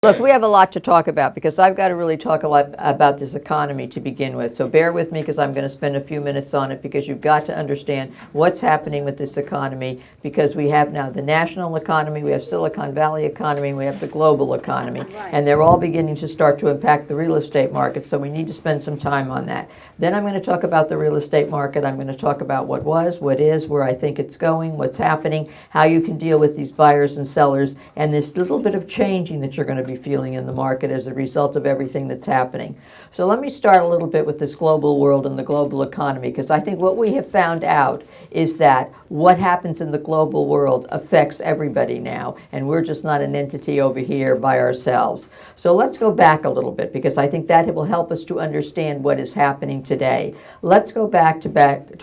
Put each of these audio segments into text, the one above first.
Look, we have a lot to talk about because I've got to really talk a lot about this economy to begin with. So bear with me because I'm going to spend a few minutes on it because you've got to understand what's happening with this economy because we have now the national economy, we have Silicon Valley economy, we have the global economy, and they're all beginning to start to impact the real estate market. So we need to spend some time on that. Then I'm going to talk about the real estate market. I'm going to talk about what was, what is, where I think it's going, what's happening, how you can deal with these buyers and sellers, and this little bit of changing that you're going to be feeling in the market as a result of everything that's happening. So let me start a little bit with this global world and the global economy, because I think what we have found out is that what happens in the global world affects everybody now, and we're just not an entity over here by ourselves. So let's go back a little bit, because I think that will help us to understand what is happening today. Let's go back to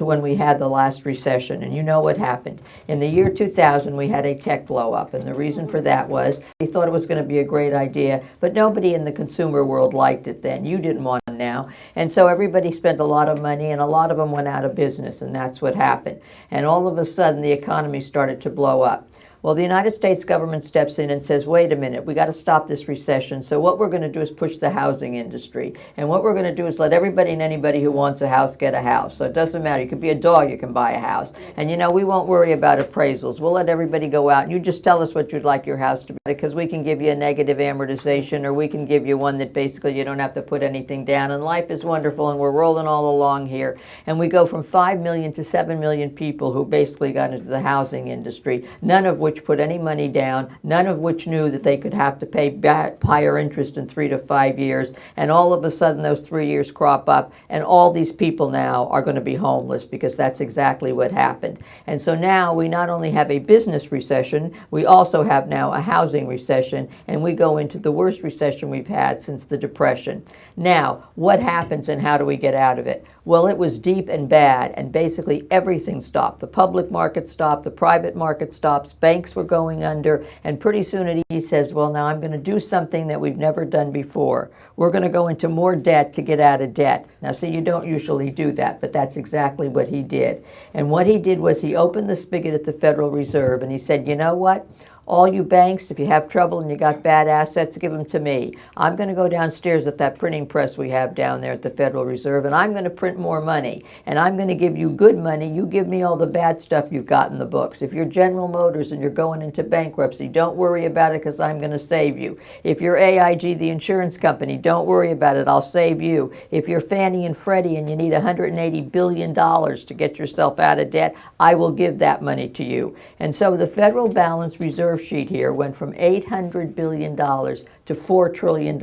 when we had the last recession, and you know what happened. In the year 2000, we had a tech blow up, and the reason for that was we thought it was going to be a great idea, but nobody in the consumer world liked it then. You didn't want it now. And so everybody spent a lot of money, and a lot of them went out of business, and that's what happened. And all of a sudden, the economy started to blow up. Well, the United States government steps in and says, wait a minute, we got to stop this recession. So what we're going to do is push the housing industry. And what we're going to do is let everybody and anybody who wants a house get a house. So it doesn't matter. You could be a dog, you can buy a house. And you know, we won't worry about appraisals. We'll let everybody go out and you just tell us what you'd like your house to be, because we can give you a negative amortization, or we can give you one that basically you don't have to put anything down. And life is wonderful, and we're rolling all along here. And we go from 5 million to 7 million people who basically got into the housing industry, none of which put any money down, none of which knew that they could have to pay higher interest in 3 to 5 years. And all of a sudden those 3 years crop up, and all these people now are going to be homeless, because that's exactly what happened. And so now we not only have a business recession, we also have now a housing recession, and we go into the worst recession we've had since the Depression. Now, what happens and how do we get out of it? Well, it was deep and bad, and basically everything stopped. The public market stopped, the private market stops, banks were going under, and pretty soon he says, well, now I'm going to do something that we've never done before. We're going to go into more debt to get out of debt. Now, see, you don't usually do that, but that's exactly what he did. And what he did was he opened the spigot at the Federal Reserve, and he said, you know what? All you banks, if you have trouble and you got bad assets, give them to me. I'm going to go downstairs at that printing press we have down there at the Federal Reserve, and I'm going to print more money. And I'm going to give you good money. You give me all the bad stuff you've got in the books. If you're General Motors and you're going into bankruptcy, don't worry about it, because I'm going to save you. If you're AIG, the insurance company, don't worry about it. I'll save you. If you're Fannie and Freddie and you need $180 billion to get yourself out of debt, I will give that money to you. And so the Federal Balance Reserve sheet here went from $800 billion to $4 trillion.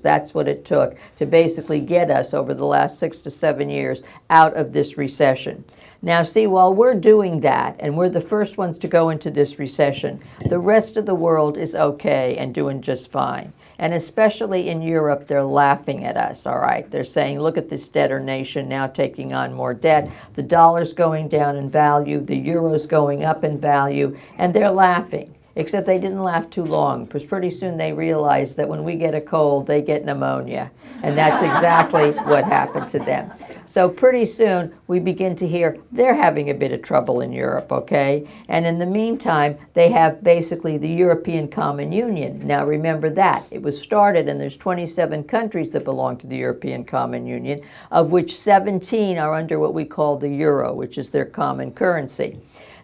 That's what it took to basically get us over the last 6 to 7 years out of this recession. Now, see, while we're doing that, and we're the first ones to go into this recession, the rest of the world is okay and doing just fine. And especially in Europe, they're laughing at us, all right? They're saying, look at this debtor nation now taking on more debt. The dollar's going down in value, the euro's going up in value, and they're laughing. Except they didn't laugh too long, because pretty soon they realized that when we get a cold, they get pneumonia. And that's exactly what happened to them. So pretty soon we begin to hear they're having a bit of trouble in Europe, okay? And in the meantime, they have basically the European Common Union. Now remember that. It was started, and there's 27 countries that belong to the European Common Union, of which 17 are under what we call the euro, which is their common currency.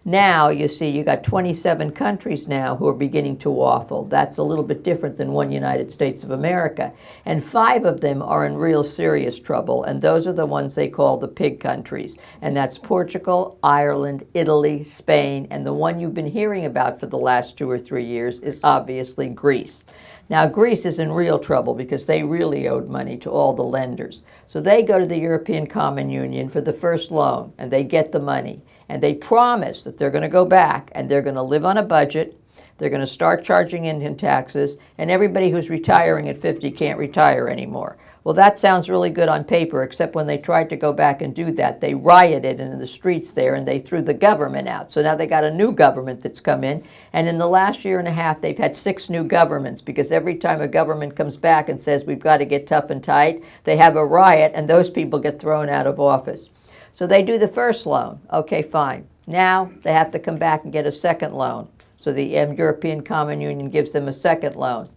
Now, you see, you got 27 countries now who are beginning to waffle. That's a little bit different than one United States of America. And 5 of them are in real serious trouble, and those are the ones they call the pig countries. And that's Portugal, Ireland, Italy, Spain, and the one you've been hearing about for the last 2 or 3 years is obviously Greece. Now, Greece is in real trouble because they really owed money to all the lenders. So they go to the European Common Union for the first loan, and they get the money. And they promise that they're going to go back and they're going to live on a budget. They're going to start charging income taxes, and everybody who's retiring at 50 can't retire anymore. Well, that sounds really good on paper, except when they tried to go back and do that, they rioted in the streets there and they threw the government out. So now they got a new government that's come in, and in the last year and a half, they've had 6 new governments, because every time a government comes back and says we've got to get tough and tight, they have a riot and those people get thrown out of office. So they do the first loan. Okay, fine. Now they have to come back and get a second loan. So the European Common Union gives them a second loan.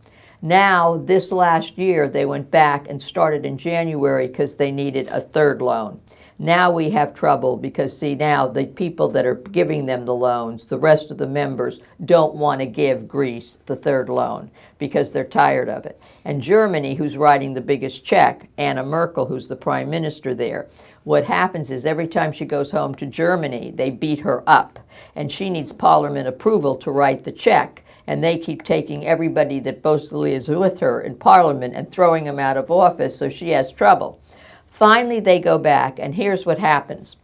Now, this last year, they went back and started in January because they needed a third loan. Now we have trouble because, see, now the people that are giving them the loans, the rest of the members, don't want to give Greece the third loan because they're tired of it. And Germany, who's writing the biggest check, Anna Merkel, who's the prime minister there, what happens is every time she goes home to Germany, they beat her up. And she needs parliament approval to write the check. And they keep taking everybody that boastfully is with her in parliament and throwing them out of office, so she has trouble. Finally, they go back, and here's what happens.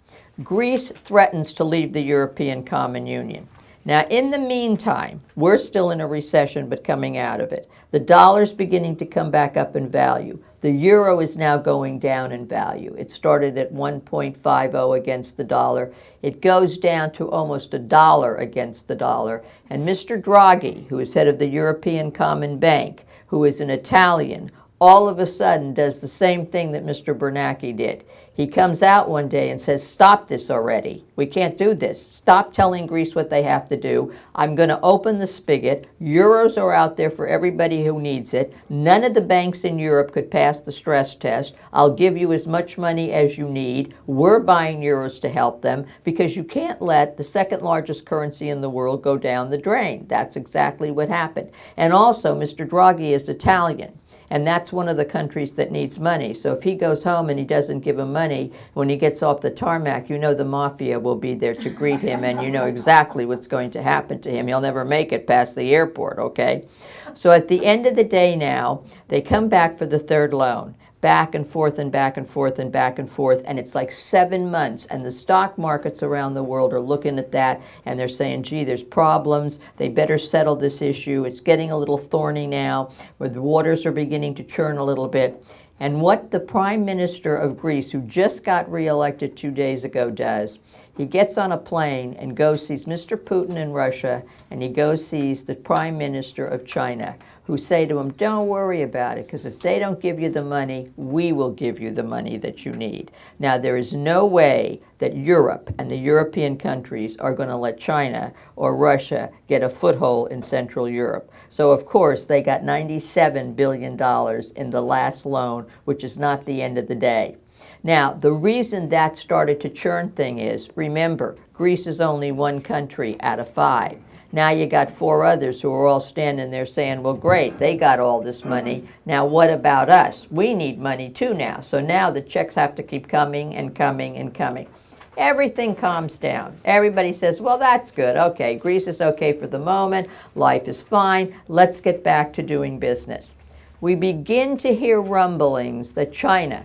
Greece threatens to leave the European Common Union. Now, in the meantime, we're still in a recession, but coming out of it. The dollar's beginning to come back up in value. The euro is now going down in value. It started at 1.50 against the dollar. It goes down to almost $1 against the dollar. And Mr. Draghi, who is head of the European Common Bank, who is an Italian, all of a sudden does the same thing that Mr. Bernanke did. He comes out one day and says, stop this already. We can't do this. Stop telling Greece what they have to do. I'm going to open the spigot. Euros are out there for everybody who needs it. None of the banks in Europe could pass the stress test. I'll give you as much money as you need. We're buying euros to help them because you can't let the second largest currency in the world go down the drain. That's exactly what happened. And also, Mr. Draghi is Italian. And that's one of the countries that needs money. So if he goes home and he doesn't give him money, when he gets off the tarmac, you know the mafia will be there to greet him, and you know exactly what's going to happen to him. He'll never make it past the airport, okay? So at the end of the day now, they come back for the third loan. Back and forth and back and forth and back and forth, and it's like 7 months, and the stock markets around the world are looking at that, and they're saying, gee, there's problems, they better settle this issue, it's getting a little thorny now, where the waters are beginning to churn a little bit. And what the Prime Minister of Greece, who just got reelected 2 days ago, does, he gets on a plane and goes sees Mr. Putin in Russia, and he goes sees the Prime Minister of China, who say to him, don't worry about it, because if they don't give you the money, we will give you the money that you need. Now, there is no way that Europe and the European countries are going to let China or Russia get a foothold in Central Europe. So, of course, they got $97 billion in the last loan, which is not the end of the day. Now, the reason that started to churn thing is, remember, Greece is only one country out of 5. Now you got 4 others who are all standing there saying, well, great, they got all this money. Now what about us? We need money too now. So now the checks have to keep coming and coming and coming. Everything calms down. Everybody says, well, that's good. Okay, Greece is okay for the moment. Life is fine. Let's get back to doing business. We begin to hear rumblings that China,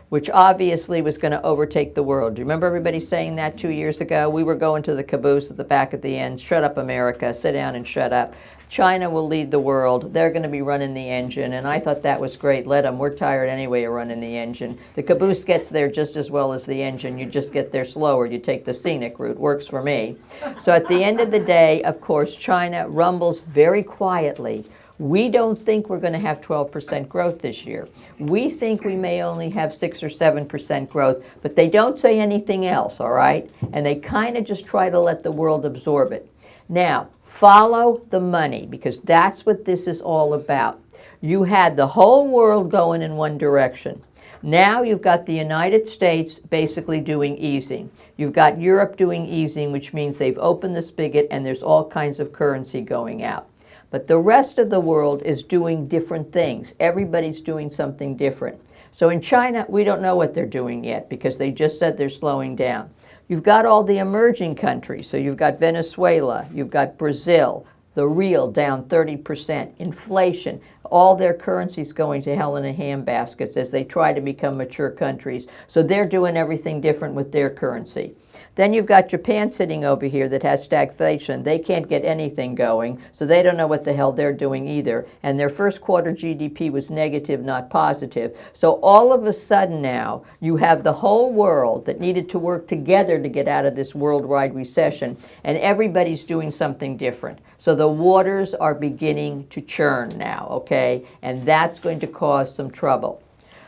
which obviously was going to overtake the world. Do you remember everybody saying that 2 years ago? We were going to the caboose at the back at the end. Shut up, America. Sit down and shut up. China will lead the world. They're going to be running the engine. And I thought that was great. Let them. We're tired anyway of running the engine. The caboose gets there just as well as the engine. You just get there slower. You take the scenic route. Works for me. So at the end of the day, of course, China rumbles very quietly. We don't think we're going to have 12% growth this year. We think we may only have 6 or 7% growth, but they don't say anything else, all right? And they kind of just try to let the world absorb it. Now, follow the money, because that's what this is all about. You had the whole world going in one direction. Now you've got the United States basically doing easing. You've got Europe doing easing, which means they've opened the spigot and there's all kinds of currency going out. But the rest of the world is doing different things. Everybody's doing something different. So in China, we don't know what they're doing yet because they just said they're slowing down. You've got all the emerging countries. So you've got Venezuela, you've got Brazil, the real down 30%, inflation, all their currencies going to hell in a handbaskets as they try to become mature countries. So they're doing everything different with their currency. Then you've got Japan sitting over here that has stagflation. They can't get anything going, so they don't know what the hell they're doing either. And their first quarter GDP was negative, not positive. So all of a sudden now, you have the whole world that needed to work together to get out of this worldwide recession, and everybody's doing something different. So the waters are beginning to churn now, okay? And that's going to cause some trouble.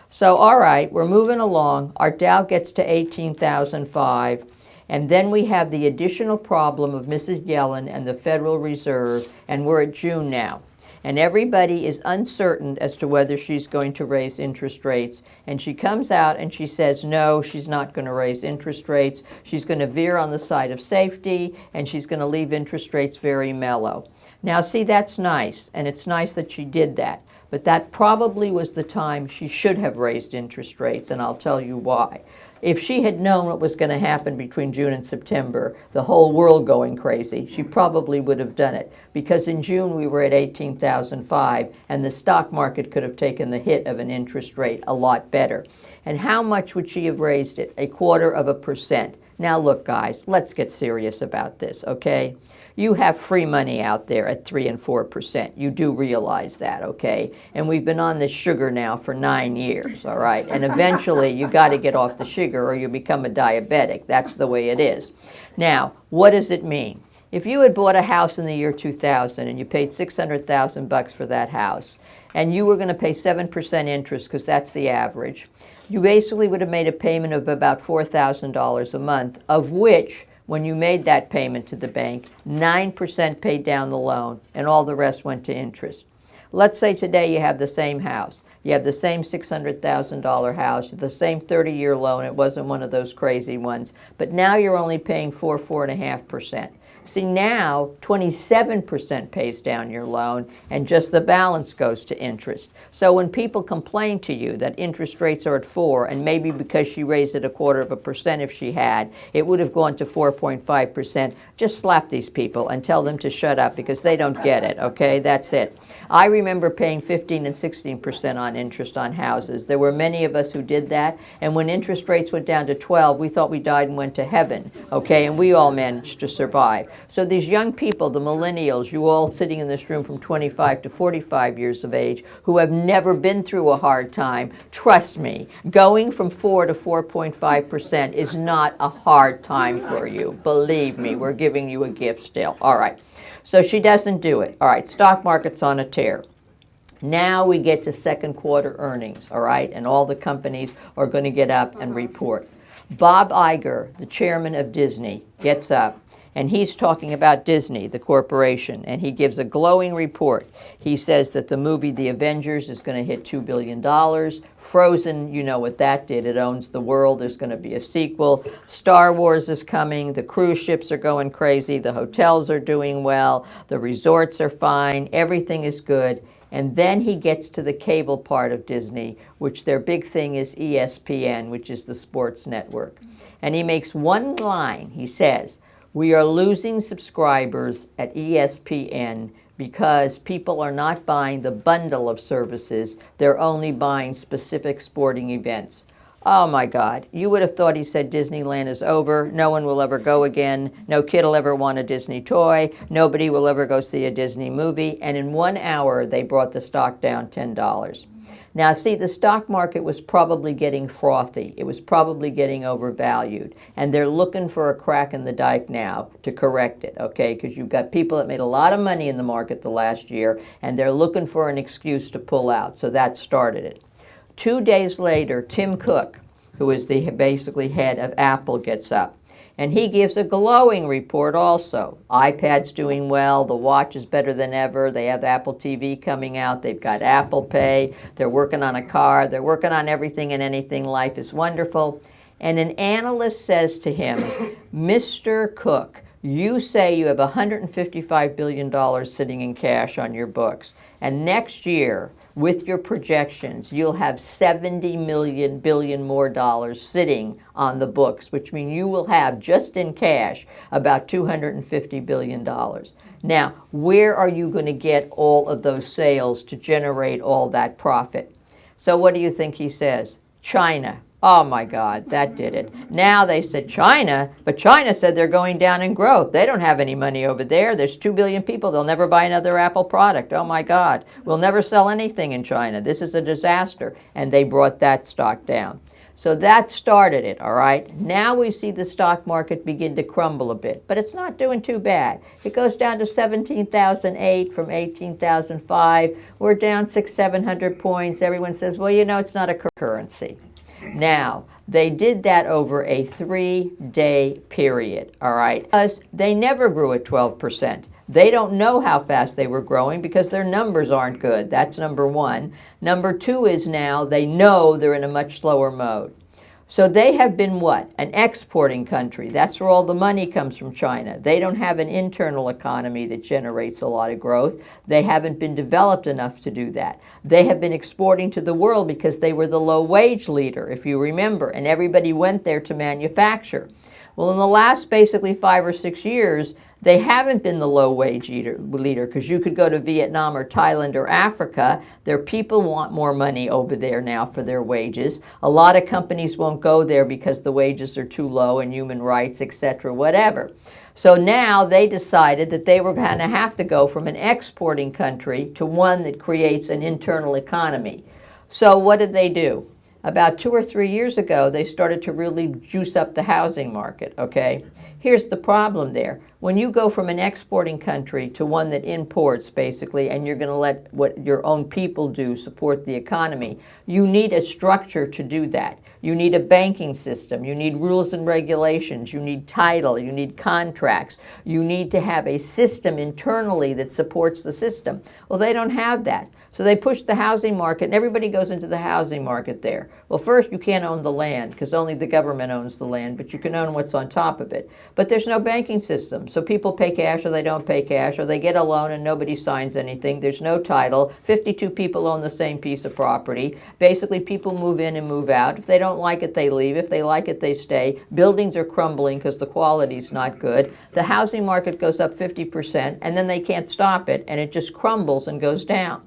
So, all right, we're moving along. Our Dow gets to 18,005. And then we have the additional problem of Mrs. Yellen and the Federal Reserve, and we're at June now. and everybody is uncertain as to whether she's going to raise interest rates. And she comes out and she says, no, she's not going to raise interest rates. She's going to veer on the side of safety, and she's going to leave interest rates very mellow. Now, see, that's nice, and it's nice that she did that. But that probably was the time she should have raised interest rates, and I'll tell you why. If she had known what was going to happen between June and September, the whole world going crazy, she probably would have done it. Because in June we were at 18,005, and the stock market could have taken the hit of an interest rate a lot better. And how much would she have raised it? 0.25%. Now look, guys, let's get serious about this, okay? You have free money out there at 3 and 4%. You do realize that, okay? And we've been on this sugar now for 9 years, all right? And eventually you got to get off the sugar or you become a diabetic. That's the way it is. Now, what does it mean? If you had bought a house in the year 2000 and you paid $600,000 for that house, and you were going to pay 7% interest because that's the average, you basically would have made a payment of about $4,000 a month, of which, when you made that payment to the bank, 9% paid down the loan, and all the rest went to interest. Let's say today you have the same house. You have the same $600,000 house, the same 30-year loan. It wasn't one of those crazy ones. But now you're only paying 4.5%. See, now 27% pays down your loan, and just the balance goes to interest. So when people complain to you that interest rates are at 4, and maybe because she raised it 0.25% if she had, it would have gone to 4.5%, just slap these people and tell them to shut up because they don't get it, okay? That's it. I remember paying 15 and 16% on interest on houses. There were many of us who did that, and when interest rates went down to 12, we thought we died and went to heaven, okay? And we all managed to survive. So these young people, the millennials, you all sitting in this room from 25 to 45 years of age, who have never been through a hard time, trust me, going from 4 to 4.5% is not a hard time for you. Believe me, we're giving you a gift still. All right. So she doesn't do it. All right, stock market's on a tear. Now we get to second quarter earnings, all right, and all the companies are going to get up and report. Bob Iger, the chairman of Disney, gets up, and he's talking about Disney, the corporation, and he gives a glowing report. He says that the movie The Avengers is going to hit $2 billion. Frozen, you know what that did. It owns the world. There's going to be a sequel. Star Wars is coming. The cruise ships are going crazy. The hotels are doing well. The resorts are fine. Everything is good. And then he gets to the cable part of Disney, which their big thing is ESPN, which is the sports network. And he makes one line. He says, "We are losing subscribers at ESPN because people are not buying the bundle of services. They're only buying specific sporting events." Oh my God, you would have thought he said Disneyland is over, no one will ever go again, no kid will ever want a Disney toy, nobody will ever go see a Disney movie, and in 1 hour they brought the stock down $10. Now see, the stock market was probably getting frothy, it was probably getting overvalued, and they're looking for a crack in the dike now to correct it, okay, because you've got people that made a lot of money in the market the last year, and they're looking for an excuse to pull out, so that started it. 2 days later, Tim Cook, who is the basically head of Apple, gets up. And he gives a glowing report also. iPad's doing well. The watch is better than ever. They have Apple TV coming out. They've got Apple Pay. They're working on a car. They're working on everything and anything. Life is wonderful. And an analyst says to him, "Mr. Cook, you say you have $155 billion sitting in cash on your books. And next year, with your projections, you'll have $70 billion more dollars sitting on the books, which means you will have, just in cash, about $250 billion. Now, where are you going to get all of those sales to generate all that profit?" So what do you think he says? China. Oh my God, that did it. Now they said China, but China said they're going down in growth. They don't have any money over there. There's 2 billion people. They'll never buy another Apple product. Oh my God, we'll never sell anything in China. This is a disaster. And they brought that stock down. So that started it, all right? Now we see the stock market begin to crumble a bit, but it's not doing too bad. It goes down to 17,008 from 18,005. We're down 600-700 points. Everyone says, well, you know, it's not a currency. Now, they did that over a 3-day period, all right? Because they never grew at 12%. They don't know how fast they were growing because their numbers aren't good. That's number one. Number two is now they know they're in a much slower mode. So they have been what? An exporting country. That's where all the money comes from China. They don't have an internal economy that generates a lot of growth. They haven't been developed enough to do that. They have been exporting to the world because they were the low-wage leader, if you remember, and everybody went there to manufacture. Well, in the last basically 5 or 6 years, they haven't been the low-wage leader because you could go to Vietnam or Thailand or Africa. Their people want more money over there now for their wages. A lot of companies won't go there because the wages are too low and human rights, etc., whatever. So now they decided that they were going to have to go from an exporting country to one that creates an internal economy. So what did they do? About 2 or 3 years ago, they started to really juice up the housing market, okay? Here's the problem there. When you go from an exporting country to one that imports, basically, and you're going to let what your own people do support the economy, you need a structure to do that. You need a banking system. You need rules and regulations. You need title. You need contracts. You need to have a system internally that supports the system. Well, they don't have that. So they push the housing market, and everybody goes into the housing market there. Well, first, you can't own the land because only the government owns the land, but you can own what's on top of it. But there's no banking system. So people pay cash or they don't pay cash, or they get a loan and nobody signs anything. There's no title. 52 people own the same piece of property. Basically, people move in and move out. If they don't like it, they leave. If they like it, they stay. Buildings are crumbling because the quality's not good. The housing market goes up 50%, and then they can't stop it, and it just crumbles and goes down.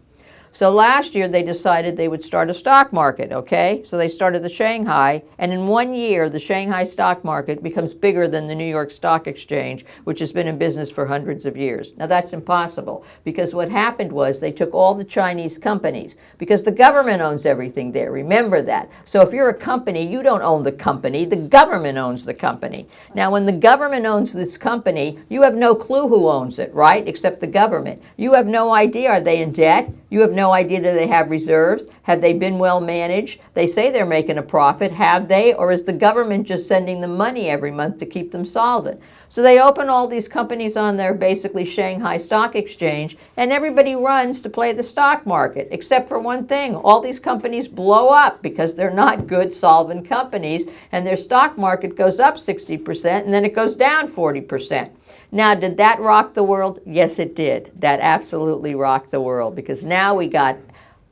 So last year they decided they would start a stock market, okay? So they started the Shanghai, and in 1 year the Shanghai stock market becomes bigger than the New York Stock Exchange, which has been in business for hundreds of years. Now that's impossible, because what happened was they took all the Chinese companies, because the government owns everything there, remember that. So if you're a company, you don't own the company, the government owns the company. Now when the government owns this company, you have no clue who owns it, right? Except the government. You have no idea, are they in debt? You have no idea that they have reserves. Have they been well managed? They say they're making a profit. Have they? Or is the government just sending them money every month to keep them solvent? So they open all these companies on their basically Shanghai Stock Exchange, and everybody runs to play the stock market, except for one thing. All these companies blow up because they're not good solvent companies, and their stock market goes up 60%, and then it goes down 40%. Now, did that rock the world? Yes, it did. That absolutely rocked the world, because now we got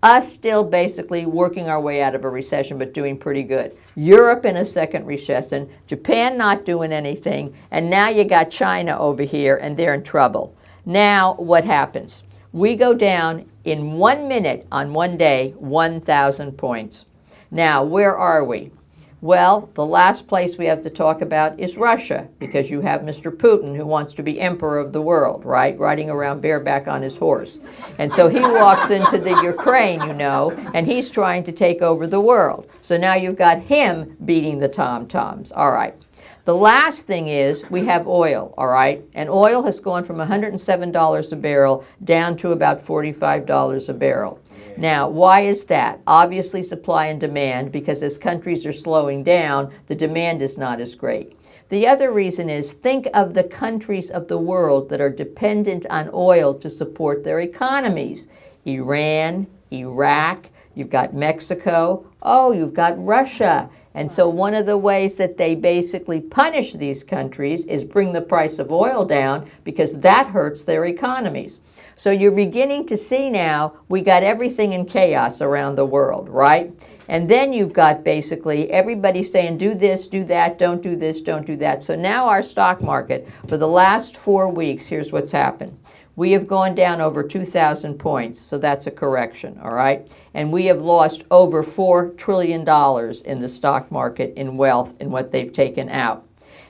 us still basically working our way out of a recession, but doing pretty good. Europe in a second recession, Japan not doing anything, and now you got China over here, and they're in trouble. Now, what happens? We go down in 1 minute on one day, 1,000 points. Now, where are we? Well, the last place we have to talk about is Russia, because you have Mr. Putin, who wants to be emperor of the world, right? Riding around bareback on his horse. And so he walks into the Ukraine, you know, and he's trying to take over the world. So now you've got him beating the tom-toms. All right. The last thing is we have oil, all right? And oil has gone from $107 a barrel down to about $45 a barrel. Now, why is that? Obviously supply and demand, because as countries are slowing down, the demand is not as great. The other reason is, think of the countries of the world that are dependent on oil to support their economies. Iran, Iraq, you've got Mexico, oh, you've got Russia. And so one of the ways that they basically punish these countries is bring the price of oil down, because that hurts their economies. So you're beginning to see now, we got everything in chaos around the world, right? And then you've got basically everybody saying, do this, do that, don't do this, don't do that. So now our stock market, for the last 4 weeks, here's what's happened. We have gone down over 2,000 points, so that's a correction, all right? And we have lost over $4 trillion in the stock market in wealth in what they've taken out.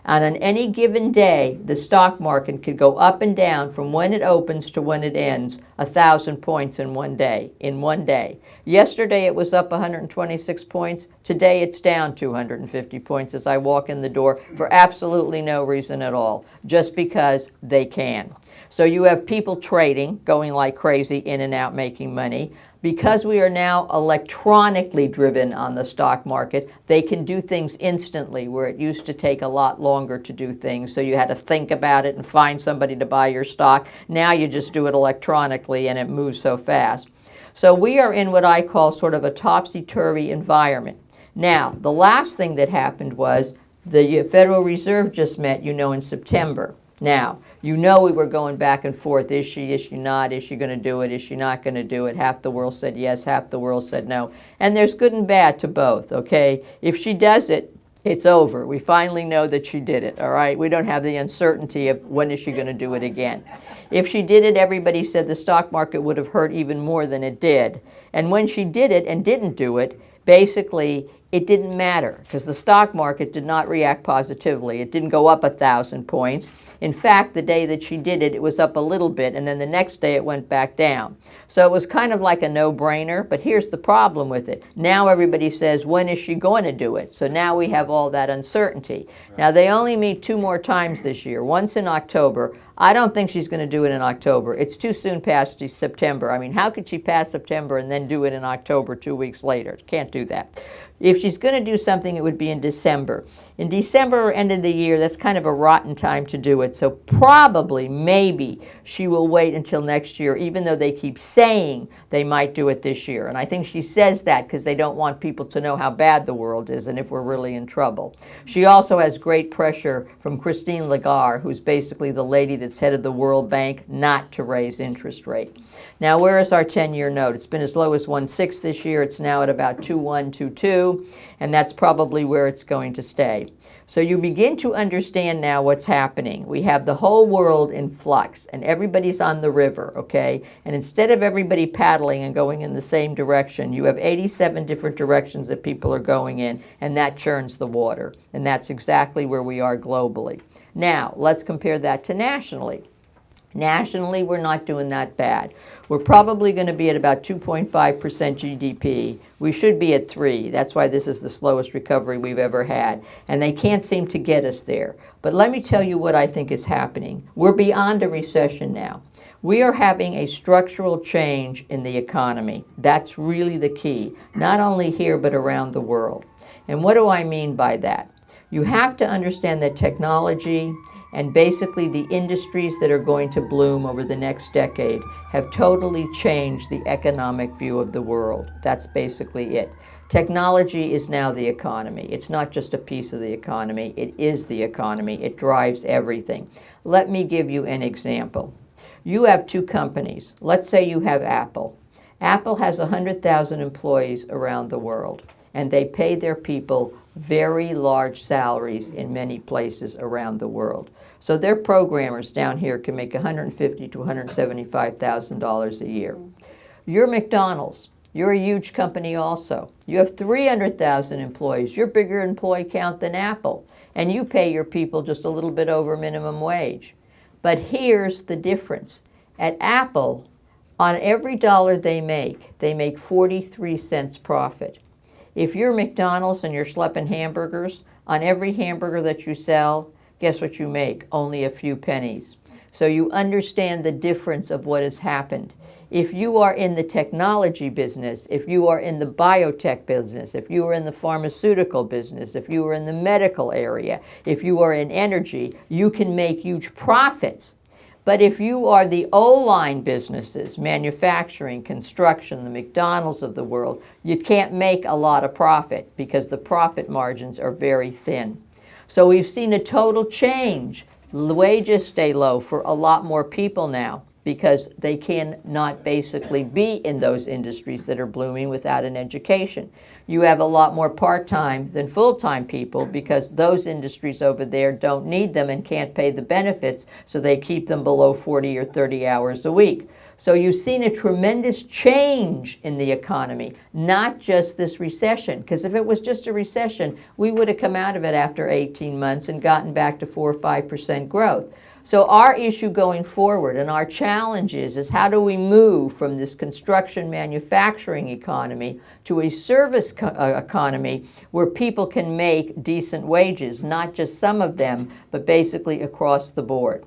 And on any given day, the stock market could go up and down from when it opens to when it ends, 1,000 points in one day, Yesterday it was up 126 points. Today it's down 250 points as I walk in the door for absolutely no reason at all, just because they can. So you have people trading, going like crazy in and out, making money. Because we are now electronically driven on the stock market, they can do things instantly where it used to take a lot longer to do things. So you had to think about it and find somebody to buy your stock. Now you just do it electronically and it moves so fast. So we are in what I call sort of a topsy-turvy environment. Now, the last thing that happened was the Federal Reserve just met, in September. Now, we were going back and forth. Is she not? Is she going to do it? Is she not going to do it? Half the world said yes, half the world said no. And there's good and bad to both, okay? If she does it, it's over. We finally know that she did it, all right? We don't have the uncertainty of when is she going to do it again. If she did it, everybody said the stock market would have hurt even more than it did. And when she did it and didn't do it, basically, it didn't matter because the stock market did not react positively. It didn't go up 1,000 points. In fact, the day that she did it, it was up a little bit, and then the next day it went back down. So it was kind of like a no-brainer, but here's the problem with it. Now everybody says, when is she going to do it? So now we have all that uncertainty. Right. Now, they only meet 2 more times this year, once in October. I don't think she's going to do it in October. It's too soon past September. I mean, how could she pass September and then do it in October 2 weeks later? Can't do that. If she's going to do something, it would be in December. In December or end of the year, that's kind of a rotten time to do it. So probably, maybe, she will wait until next year, even though they keep saying they might do it this year. And I think she says that because they don't want people to know how bad the world is and if we're really in trouble. She also has great pressure from Christine Lagarde, who's basically the lady that's head of the World Bank, not to raise interest rate. Now, where is our 10-year note? It's been as low as 1.6 this year. It's now at about 2.1, 2.2, and that's probably where it's going to stay. So you begin to understand now what's happening. We have the whole world in flux, and everybody's on the river, okay? And instead of everybody paddling and going in the same direction, you have 87 different directions that people are going in, and that churns the water. And that's exactly where we are globally. Now, let's compare that to nationally. Nationally, we're not doing that bad. We're probably going to be at about 2.5% GDP. We should be at 3. That's why this is the slowest recovery we've ever had. And they can't seem to get us there. But let me tell you what I think is happening. We're beyond a recession now. We are having a structural change in the economy. That's really the key, not only here but around the world. And what do I mean by that? You have to understand that technology and basically the industries that are going to bloom over the next decade have totally changed the economic view of the world. That's basically it. Technology is now the economy. It's not just a piece of the economy. It is the economy. It drives everything. Let me give you an example. You have 2 companies. Let's say you have Apple. Apple has 100,000 employees around the world, and they pay their people very large salaries in many places around the world. So their programmers down here can make $150,000 to $175,000 a year. You're McDonald's. You're a huge company also. You have 300,000 employees. You're bigger employee count than Apple. And you pay your people just a little bit over minimum wage. But here's the difference. At Apple, on every dollar they make 43 cents profit. If you're McDonald's and you're schlepping hamburgers, on every hamburger that you sell, guess what you make? Only a few pennies. So you understand the difference of what has happened. If you are in the technology business, if you are in the biotech business, if you are in the pharmaceutical business, if you are in the medical area, if you are in energy, you can make huge profits. But if you are the O-line businesses, manufacturing, construction, the McDonald's of the world, you can't make a lot of profit because the profit margins are very thin. So we've seen a total change. The wages stay low for a lot more people now because they cannot basically be in those industries that are blooming without an education. You have a lot more part-time than full-time people because those industries over there don't need them and can't pay the benefits, so they keep them below 40 or 30 hours a week. So you've seen a tremendous change in the economy, not just this recession, because if it was just a recession, we would have come out of it after 18 months and gotten back to 4 or 5% growth. So our issue going forward and our challenge is how do we move from this construction manufacturing economy to a service economy where people can make decent wages, not just some of them, but basically across the board.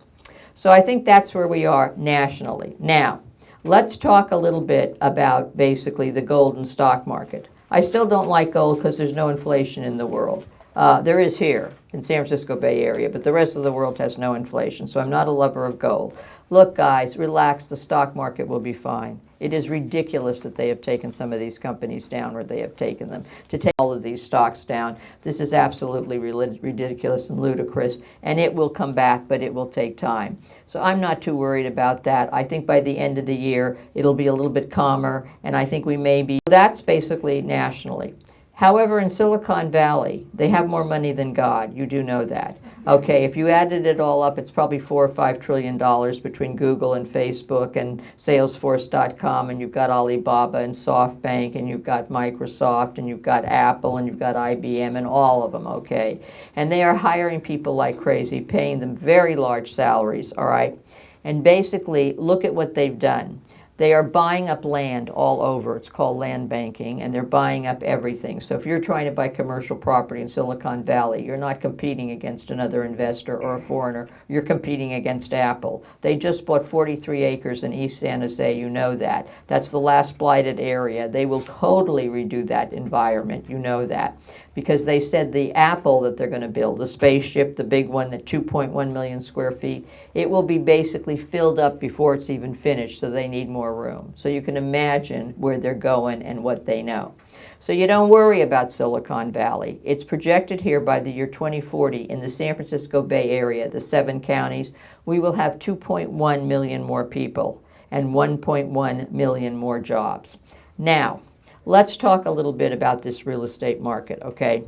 So I think that's where we are nationally. Now, Let's talk a little bit about basically the gold and stock market. I still don't like gold because there's no inflation in the world. There is here in San Francisco Bay Area, but the rest of the world has no inflation, so I'm not a lover of gold. Look, guys, relax. The stock market will be fine. It is ridiculous that they have taken some of these companies down where they have taken them. To take all of these stocks down, this is absolutely ridiculous and ludicrous, and it will come back, but it will take time. So I'm not too worried about that. I think by the end of the year, it'll be a little bit calmer, and I think we may be. That's basically nationally. However, in Silicon Valley, they have more money than God. You do know that. Okay, if you added it all up, it's probably $4 or $5 trillion between Google and Facebook and Salesforce.com, and you've got Alibaba and SoftBank, and you've got Microsoft, and you've got Apple, and you've got IBM, and all of them, okay? And they are hiring people like crazy, paying them very large salaries, all right? And basically, look at what they've done. They are buying up land all over. It's called land banking, and they're buying up everything. So if you're trying to buy commercial property in Silicon Valley, you're not competing against another investor or a foreigner. You're competing against Apple. They just bought 43 acres in East San Jose. You know that. That's the last blighted area. They will totally redo that environment. You know that. Because they said the Apple that they're going to build, the spaceship, the big one at 2.1 million square feet, it will be basically filled up before it's even finished, so they need more room. So you can imagine where they're going and what they know. So you don't worry about Silicon Valley. It's projected here by the year 2040 in the San Francisco Bay Area, the 7 counties, we will have 2.1 million more people and 1.1 million more jobs. Now, let's talk a little bit about this real estate market, okay?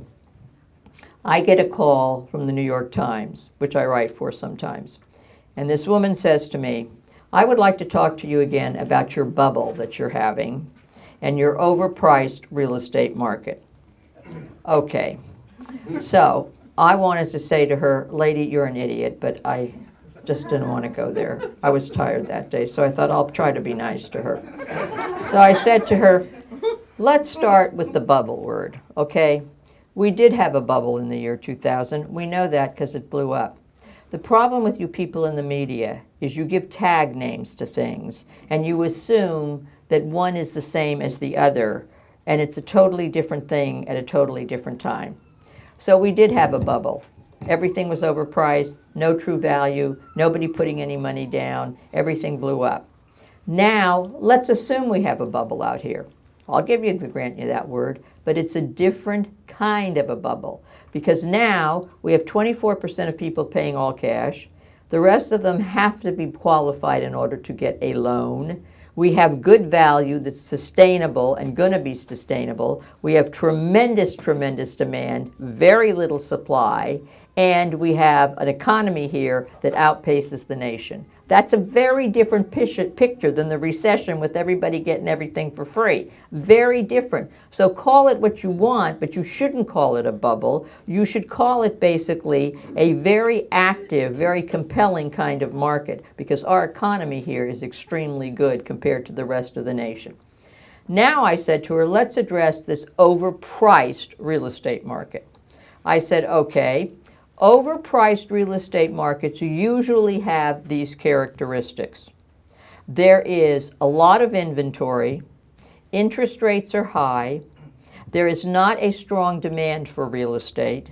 I get a call from the New York Times, which I write for sometimes. And this woman says to me, I would like to talk to you again about your bubble that you're having and your overpriced real estate market. Okay, so I wanted to say to her, lady, you're an idiot, but I just didn't want to go there. I was tired that day, so I thought I'll try to be nice to her. So I said to her, let's start with the bubble word, okay? We did have a bubble in the year 2000. We know that because it blew up. The problem with you people in the media is you give tag names to things, and you assume that one is the same as the other, and it's a totally different thing at a totally different time. So we did have a bubble. Everything was overpriced, no true value, nobody putting any money down, everything blew up. Now, let's assume we have a bubble out here. I'll grant you that word, but it's a different kind of a bubble because now we have 24% of people paying all cash. The rest of them have to be qualified in order to get a loan. We have good value that's sustainable and going to be sustainable. We have tremendous, tremendous demand, very little supply, and we have an economy here that outpaces the nation. That's a very different picture than the recession with everybody getting everything for free. Very different. So call it what you want, but you shouldn't call it a bubble. You should call it basically a very active, very compelling kind of market because our economy here is extremely good compared to the rest of the nation. Now I said to her, let's address this overpriced real estate market. I said, okay. Overpriced real estate markets usually have these characteristics. There is a lot of inventory, interest rates are high, there is not a strong demand for real estate.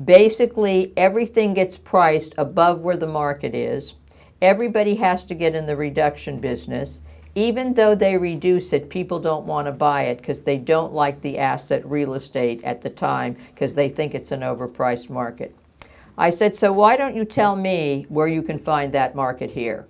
Basically, everything gets priced above where the market is. Everybody has to get in the reduction business. Even though they reduce it, people don't want to buy it because they don't like the asset real estate at the time because they think it's an overpriced market. I said, so why don't you tell me where you can find that market here?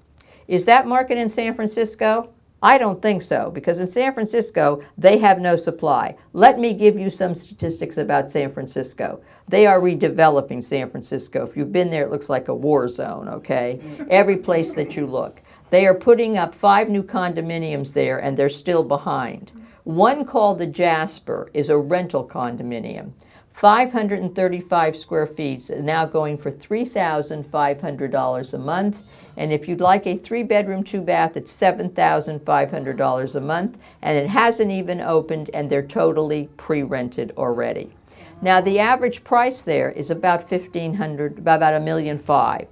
Is that market in San Francisco? I don't think so, because in San Francisco, they have no supply. Let me give you some statistics about San Francisco. They are redeveloping San Francisco. If you've been there, it looks like a war zone, okay? Every place that you look. They are putting up 5 new condominiums there, and they're still behind. One called the Jasper is a rental condominium. 535 square feet, now going for $3,500 a month. And if you'd like a 3-bedroom, 2-bath, it's $7,500 a month. And it hasn't even opened, and they're totally pre-rented already. Now, the average price there is about $1,500, about $1.5 million.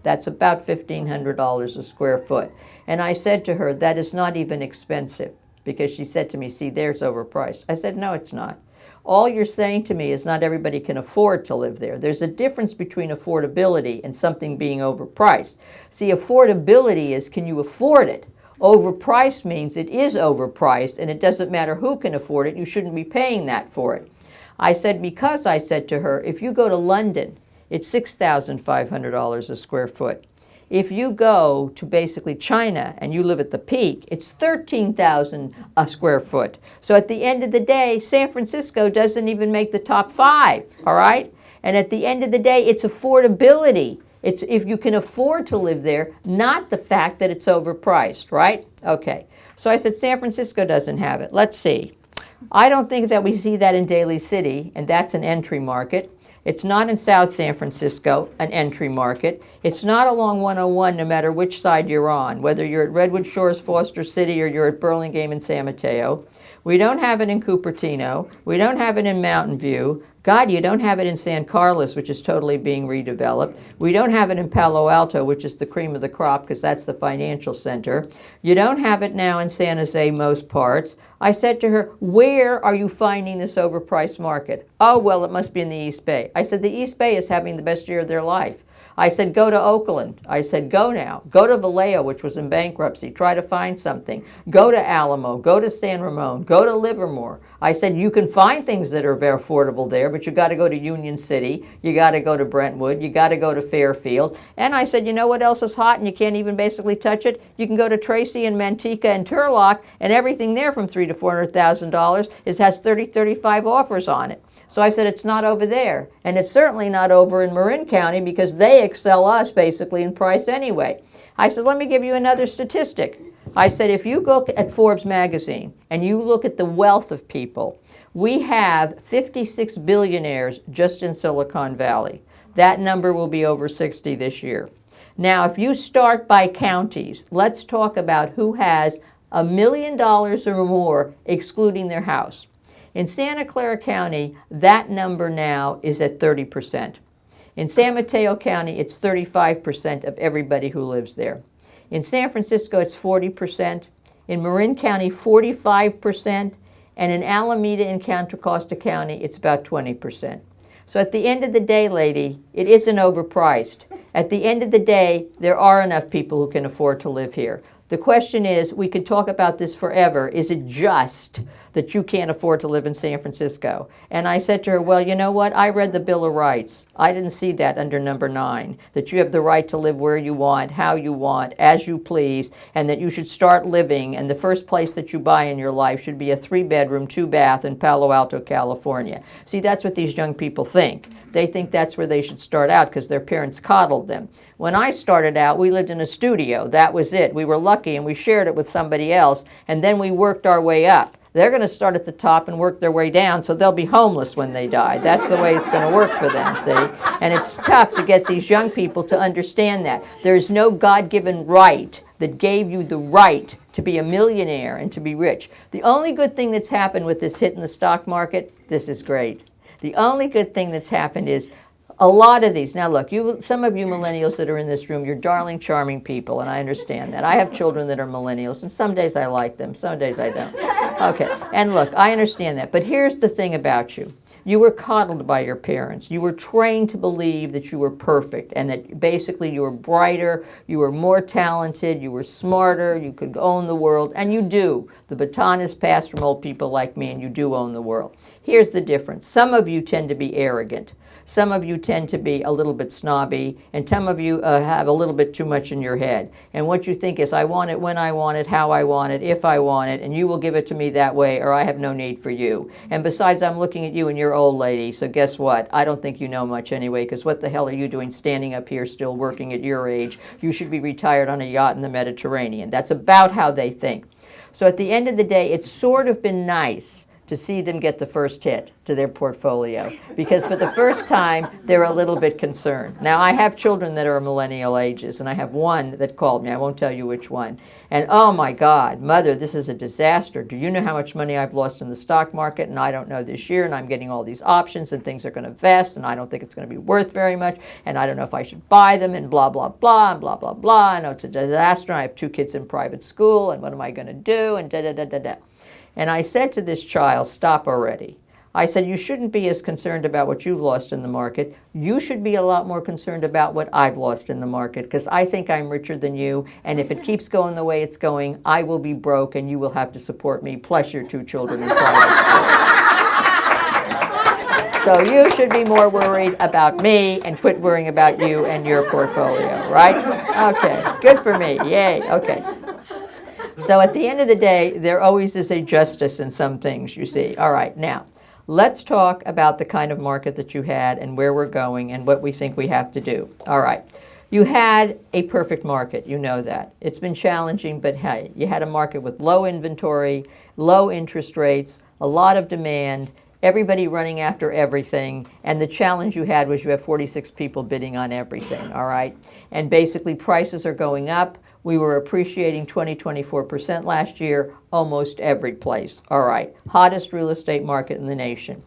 That's about $1,500 a square foot. And I said to her, that is not even expensive, because she said to me, see, there's overpriced. I said, no, it's not. All you're saying to me is not everybody can afford to live there. There's a difference between affordability and something being overpriced. See, affordability is, can you afford it? Overpriced means it is overpriced, and it doesn't matter who can afford it. You shouldn't be paying that for it. I said, because I said to her, if you go to London, it's $6,500 a square foot. If you go to basically China and you live at the Peak, it's $13,000 a square foot. So at the end of the day, San Francisco doesn't even make the top 5, all right? And at the end of the day, it's affordability. It's if you can afford to live there, not the fact that it's overpriced, right? Okay, so I said San Francisco doesn't have it. Let's see. I don't think that we see that in Daly City, and that's an entry market. It's not in South San Francisco, an entry market. It's not along 101, no matter which side you're on, whether you're at Redwood Shores, Foster City, or you're at Burlingame and San Mateo. We don't have it in Cupertino. We don't have it in Mountain View. God, you don't have it in San Carlos, which is totally being redeveloped. We don't have it in Palo Alto, which is the cream of the crop because that's the financial center. You don't have it now in San Jose, most parts. I said to her, where are you finding this overpriced market? Oh, well, it must be in the East Bay. I said, the East Bay is having the best year of their life. I said, go to Oakland. I said, go now. Go to Vallejo, which was in bankruptcy. Try to find something. Go to Alamo. Go to San Ramon. Go to Livermore. I said, you can find things that are very affordable there, but you got to go to Union City. You got to go to Brentwood. You got to go to Fairfield. And I said, you know what else is hot and you can't even basically touch it? You can go to Tracy and Manteca and Turlock, and everything there from $300,000 to $400,000 has 30, 35 offers on it. So I said, it's not over there. And it's certainly not over in Marin County because they excel us basically in price anyway. I said, let me give you another statistic. I said, if you look at Forbes magazine and you look at the wealth of people, we have 56 billionaires just in Silicon Valley. That number will be over 60 this year. Now, if you start by counties, let's talk about who has $1 million or more excluding their house. In Santa Clara County, that number now is at 30%. In San Mateo County, it's 35% of everybody who lives there. In San Francisco, it's 40%. In Marin County, 45%. And in Alameda and Contra Costa County, it's about 20%. So at the end of the day, lady, it isn't overpriced. At the end of the day, there are enough people who can afford to live here. The question is, we could talk about this forever, is it just that you can't afford to live in San Francisco? And I said to her, well, you know what? I read the Bill of Rights. I didn't see that under number 9, that you have the right to live where you want, how you want, as you please, and that you should start living, and the first place that you buy in your life should be a 3-bedroom, 2-bath in Palo Alto, California. See, that's what these young people think. They think that's where they should start out because their parents coddled them. When I started out, we lived in a studio. That was it. We were lucky and we shared it with somebody else, and then we worked our way up. They're going to start at the top and work their way down, so they'll be homeless when they die. That's the way it's going to work for them, see? And it's tough to get these young people to understand that. There's no God-given right that gave you the right to be a millionaire and to be rich. The only good thing that's happened with this hit in the stock market, this is great. The only good thing that's happened is a lot of these. Now look, some of you millennials that are in this room, you're darling, charming people, and I understand that. I have children that are millennials, and some days I like them, some days I don't. Okay, and look, I understand that. But here's the thing about you. You were coddled by your parents. You were trained to believe that you were perfect and that basically you were brighter, you were more talented, you were smarter, you could own the world, and you do. The baton is passed from old people like me, and you do own the world. Here's the difference. Some of you tend to be arrogant. Some of you tend to be a little bit snobby, and some of you have a little bit too much in your head. And what you think is, I want it when I want it, how I want it, if I want it, and you will give it to me that way, or I have no need for you. And besides, I'm looking at you and you're old lady, so guess what? I don't think you know much anyway, because what the hell are you doing standing up here still working at your age? You should be retired on a yacht in the Mediterranean. That's about how they think. So at the end of the day, it's sort of been nice to see them get the first hit to their portfolio, because for the first time they're a little bit concerned. Now, I have children that are millennial ages, and I have one that called me. I won't tell you which one. And oh my God, Mother, this is a disaster. Do you know how much money I've lost in the stock market? And I don't know this year, and I'm getting all these options, and things are going to vest, and I don't think it's going to be worth very much, and I don't know if I should buy them, and blah, blah, blah, and blah, blah, blah. I know it's a disaster. I have 2 kids in private school, and what am I going to do? And da, da, da, da, da. And I said to this child, stop already. I said, you shouldn't be as concerned about what you've lost in the market. You should be a lot more concerned about what I've lost in the market, because I think I'm richer than you, and if it keeps going the way it's going, I will be broke, and you will have to support me, plus your 2 children in private school. So you should be more worried about me and quit worrying about you and your portfolio, right? Okay, good for me. Yay, okay. So at the end of the day, there always is a justice in some things, you see. All right, now, let's talk about the kind of market that you had and where we're going and what we think we have to do. All right. You had a perfect market. You know that. It's been challenging, but hey, you had a market with low inventory, low interest rates, a lot of demand, everybody running after everything, and the challenge you had was you have 46 people bidding on everything, all right? And basically prices are going up. We were appreciating 24% last year, almost every place. All right, hottest real estate market in the nation.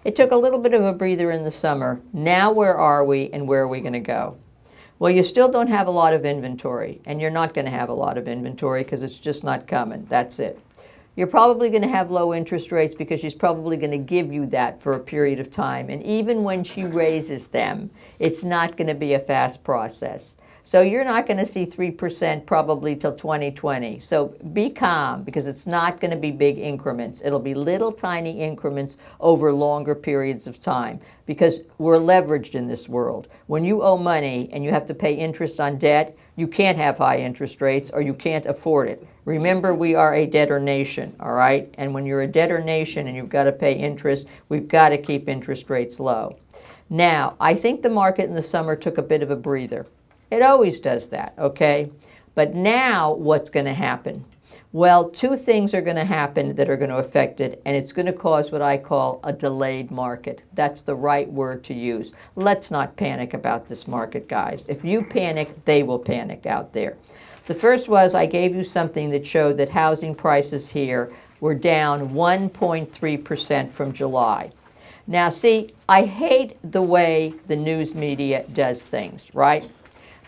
It took a little bit of a breather in the summer. Now where are we and where are we going to go? Well, you still don't have a lot of inventory, and you're not going to have a lot of inventory because it's just not coming. That's it. You're probably going to have low interest rates because she's probably going to give you that for a period of time. And even when she raises them, it's not going to be a fast process. So you're not going to see 3% probably till 2020. So be calm, because it's not going to be big increments. It'll be little tiny increments over longer periods of time, because we're leveraged in this world. When you owe money and you have to pay interest on debt, you can't have high interest rates or you can't afford it. Remember, we are a debtor nation, all right? And when you're a debtor nation and you've got to pay interest, we've got to keep interest rates low. Now, I think the market in the summer took a bit of a breather. It always does that, okay? But now what's going to happen? Well, 2 things are going to happen that are going to affect it, and it's going to cause what I call a delayed market. That's the right word to use. Let's not panic about this market, guys. If you panic, they will panic out there. The first was I gave you something that showed that housing prices here were down 1.3% from July. Now, see, I hate the way the news media does things, right?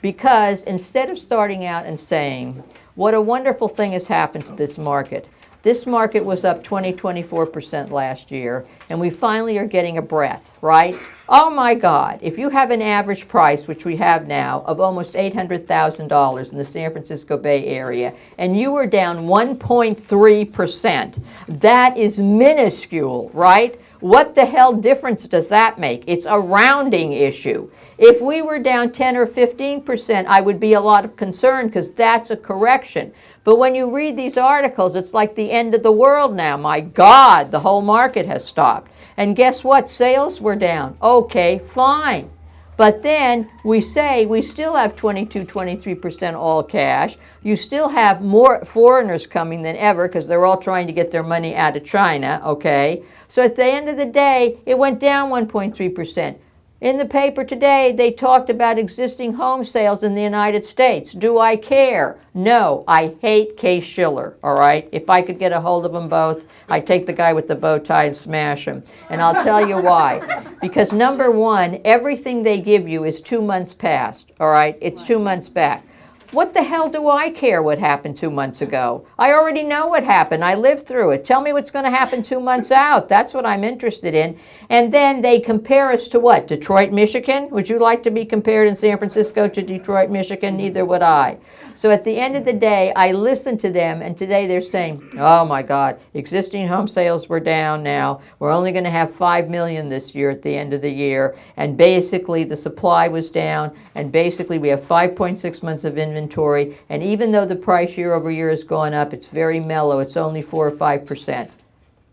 Because instead of starting out and saying, what a wonderful thing has happened to this market was up 24% last year, and we finally are getting a breath, right? Oh my God, if you have an average price, which we have now, of almost $800,000 in the San Francisco Bay Area, and you were down 1.3%, that is minuscule, right? What the hell difference does that make? It's a rounding issue. If we were down 10 or 15%, I would be a lot of concern, because that's a correction. But when you read these articles, it's like the end of the world now. My God, the whole market has stopped. And guess what? Sales were down. Okay, fine. But then we say we still have 22, 23% all cash. You still have more foreigners coming than ever, because they're all trying to get their money out of China, okay? So at the end of the day, it went down 1.3%. In the paper today, they talked about existing home sales in the United States. Do I care? No, I hate Case Shiller, all right? If I could get a hold of them both, I'd take the guy with the bow tie and smash him. And I'll tell you why. Because number one, everything they give you is 2 months past, all right? It's 2 months back. What the hell do I care what happened 2 months ago? I already know what happened. I lived through it. Tell me what's going to happen 2 months out. That's what I'm interested in. And then they compare us to what? Detroit, Michigan? Would you like to be compared in San Francisco to Detroit, Michigan? Neither would I. So at the end of the day, I listen to them, and today they're saying, oh my God, existing home sales were down now. We're only going to have 5 million this year at the end of the year. And basically the supply was down, and basically we have 5.6 months of inventory. And even though the price year over year has gone up, it's very mellow. It's only 4 or 5%.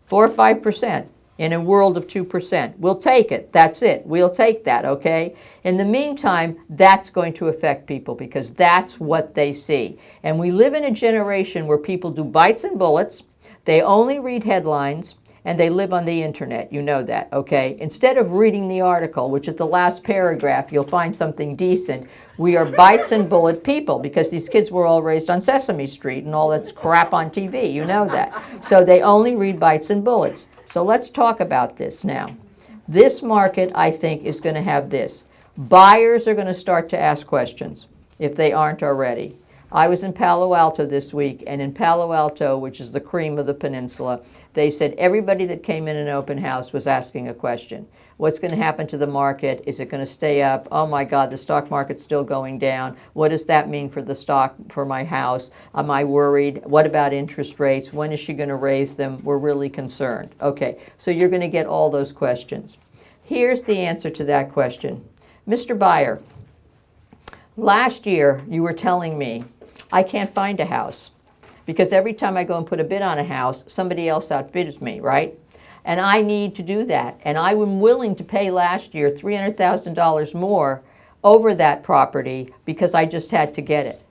4 or 5%. In a world of 2%. We'll take it. That's it. We'll take that, okay? In the meantime, that's going to affect people, because that's what they see. And we live in a generation where people do bites and bullets. They only read headlines. and they live on the internet. You know that, okay? Instead of reading the article, which at the last paragraph you'll find something decent, we are bites and bullet people because these kids were all raised on Sesame Street and all this crap on TV. You know that. So they only read bites and bullets. So let's talk about this now. This market, I think, is going to have this. Buyers are going to start to ask questions if they aren't already. I was in Palo Alto this week, and in Palo Alto, which is the cream of the peninsula, they said everybody that came in an open house was asking a question. What's going to happen to the market? Is it going to stay up? Oh my God, the stock market's still going down. What does that mean for the stock, for my house? Am I worried? What about interest rates? When is she going to raise them? We're really concerned. Okay, so you're going to get all those questions. Here's the answer to that question. Mr. Buyer, last year you were telling me I can't find a house because every time I go and put a bid on a house, somebody else outbids me, right? And I need to do that. And I was willing to pay last year $300,000 more over that property because I just had to get it.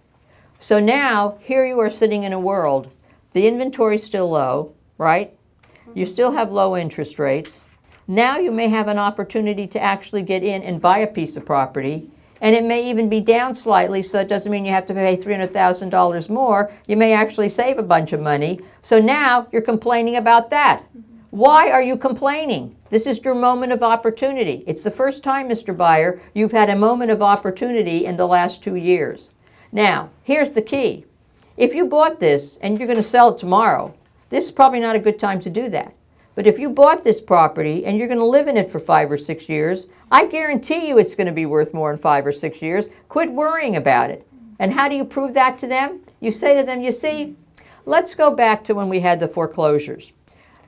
So now, here you are sitting in a world, the inventory's still low, right? You still have low interest rates. Now you may have an opportunity to actually get in and buy a piece of property, and it may even be down slightly, so it doesn't mean you have to pay $300,000 more. You may actually save a bunch of money. So now you're complaining about that. Why are you complaining? This is your moment of opportunity. It's the first time, Mr. Buyer, you've had a moment of opportunity in the last 2 years. Now, here's the key. If you bought this and you're going to sell it tomorrow, this is probably not a good time to do that. But if you bought this property and you're going to live in it for 5 or 6 years, I guarantee you it's going to be worth more in 5 or 6 years. Quit worrying about it. And how do you prove that to them? You say to them, you see, let's go back to when we had the foreclosures.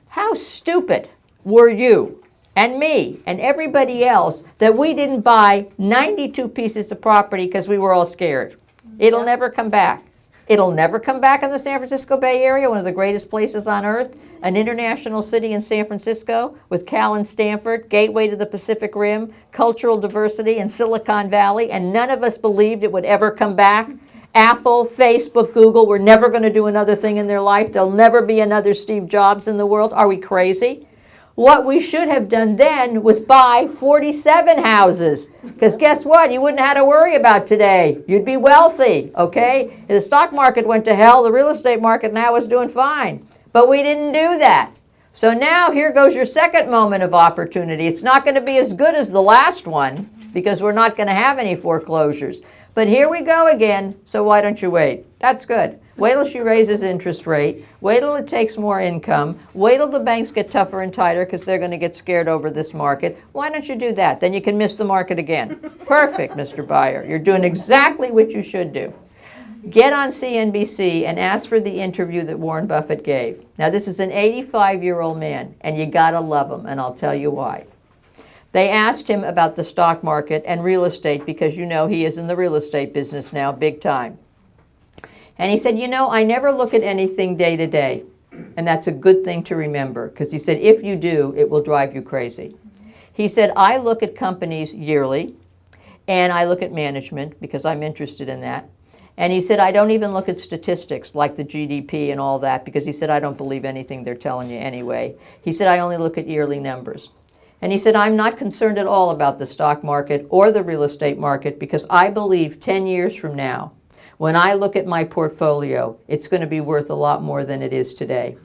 How stupid were you and me and everybody else that we didn't buy 92 pieces of property because we were all scared? It'll never come back. It'll never come back in the San Francisco Bay Area, one of the greatest places on earth, an international city in San Francisco with Cal and Stanford, gateway to the Pacific Rim, cultural diversity in Silicon Valley, and none of us believed it would ever come back. Apple, Facebook, Google were never going to do another thing in their life. There'll never be another Steve Jobs in the world. Are we crazy? What we should have done then was buy 47 houses. Because guess what? You wouldn't have to worry about today. You'd be wealthy, okay? If the stock market went to hell, the real estate market now is doing fine. But we didn't do that. So now here goes your second moment of opportunity. It's not going to be as good as the last one because we're not going to have any foreclosures. But here we go again, so why don't you wait? That's good. Wait till she raises interest rate. Wait till it takes more income. Wait till the banks get tougher and tighter because they're going to get scared over this market. Why don't you do that? Then you can miss the market again. Perfect, Mr. Buyer. You're doing exactly what you should do. Get on CNBC and ask for the interview that Warren Buffett gave. Now, this is an 85-year-old man, and you got to love him, and I'll tell you why. They asked him about the stock market and real estate because, you know, he is in the real estate business now, big time. And he said, you know, I never look at anything day to day. And that's a good thing to remember because he said, if you do, it will drive you crazy. He said, I look at companies yearly and I look at management because I'm interested in that. And he said, I don't even look at statistics like the GDP and all that because he said, I don't believe anything they're telling you anyway. He said, I only look at yearly numbers. And he said, I'm not concerned at all about the stock market or the real estate market because I believe 10 years from now, when I look at my portfolio, it's going to be worth a lot more than it is today.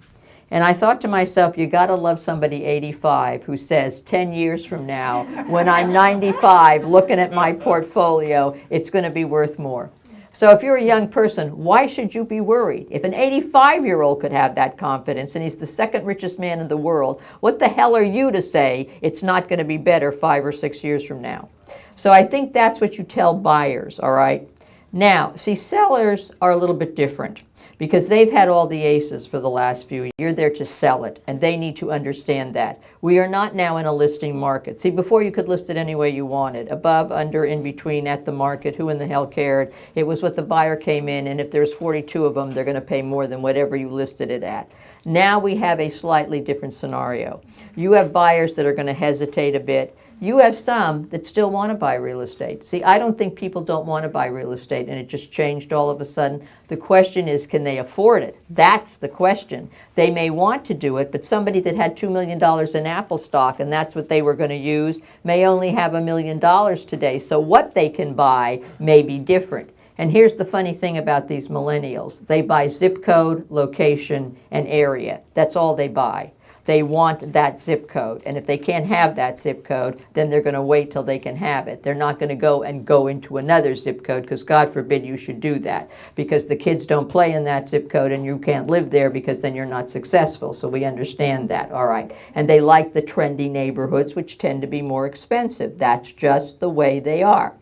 And I thought to myself, you got to love somebody 85 who says 10 years from now, when I'm 95, looking at my portfolio, it's going to be worth more. So if you're a young person, why should you be worried? If an 85-year-old could have that confidence and he's the second richest man in the world, what the hell are you to say it's not going to be better 5 or 6 years from now? So I think that's what you tell buyers, all right? Now, see, sellers are a little bit different because they've had all the aces for the last few years. You're there to sell it, and they need to understand that. We are not now in a listing market. See, before you could list it any way you wanted, above, under, in between, at the market, who in the hell cared? It was what the buyer came in, and if there's 42 of them, they're going to pay more than whatever you listed it at. Now we have a slightly different scenario. You have buyers that are going to hesitate a bit. You have some that still want to buy real estate. See, I don't think people don't want to buy real estate and it just changed all of a sudden. The question is, can they afford it? That's the question. They may want to do it, but somebody that had $2 million in Apple stock and that's what they were going to use may only have $1 million today. So what they can buy may be different. And here's the funny thing about these millennials. They buy zip code, location, and area. That's all they buy. They want that zip code. And if they can't have that zip code, then they're going to wait till they can have it. They're not going to go into another zip code, because God forbid you should do that, because the kids don't play in that zip code and you can't live there because then you're not successful. So we understand that. All right. And they like the trendy neighborhoods, which tend to be more expensive. That's just the way they are.